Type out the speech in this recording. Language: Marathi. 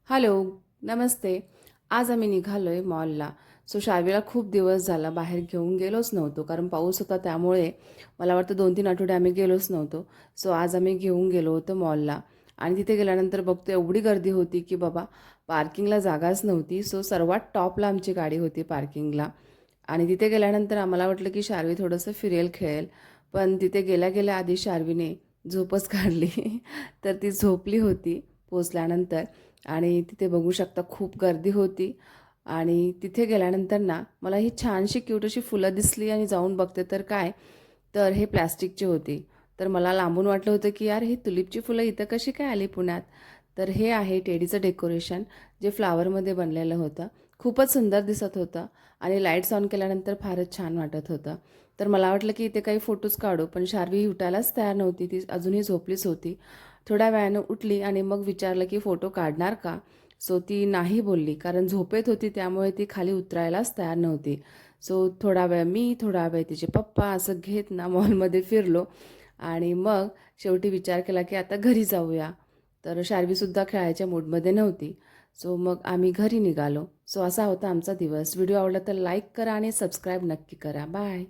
हॅलो, नमस्ते. आज आम्ही निघालो आहे मॉलला. शार्वीला खूप दिवस झाला बाहेर घेऊन गेलोच नव्हतो, कारण पाऊस होता त्यामुळे मला वाटतं 2-3 आठवडे आम्ही गेलोच नव्हतो. आज आम्ही घेऊन गेलो होतो मॉलला आणि तिथे गेल्यानंतर बघतो एवढी गर्दी होती, की बाबा पार्किंगला जागाच नव्हती. सर्वात टॉपला आमची गाडी होती पार्किंगला आणि तिथे गेल्यानंतर आम्हाला वाटलं, की शार्वी थोडंसं फिरेल, खेळेल. पण तिथे गेल्या-गेल्या आधी शार्वीने झोपच काढली. तर ती झोपली होती पोहोचल्यानंतर. आणि तिथे बघू शकता खूप गर्दी होती आणि तिथे गेल्यानंतर ना मला ही छानशी क्यूट अशी फुलं दिसली आणि जाऊन बघते तर काय, तर हे प्लॅस्टिकची होती. तर मला लांबून वाटलं होतं की यार ही तुलिपची फुलं इथं कशी काय आली पुण्यात. तर हे आहे टेडीचं डेकोरेशन जे फ्लावरमध्ये बनलेलं होतं. खूपच सुंदर दिसत होतं आणि लाईट्स ऑन केल्यानंतर फारच छान वाटत होतं. तर मला वाटलं की इथे काही फोटोज काढू, पण शार्वी उठायलाच तयार नव्हती. ती अजूनही झोपलीच होती. थोड्या वेळानं उठली आणि मग विचारलं की फोटो काढणार का. ती नाही बोलली, कारण झोपेत होती त्यामुळे ती खाली उतरायलाच तयार नव्हती. थोडा वेळ मी, थोडा वेळ तिचे पप्पा असं घेत ना मॉलमध्ये फिरलो आणि मग शेवटी विचार केला की आता घरी जाऊया. तर शार्वीसुद्धा खेळायच्या मूडमध्ये नव्हती. मग आम्ही घरी निघालो. असा होता आमचा दिवस. व्हिडिओ आवडला तर लाईक करा आणि सबस्क्राईब नक्की करा. बाय.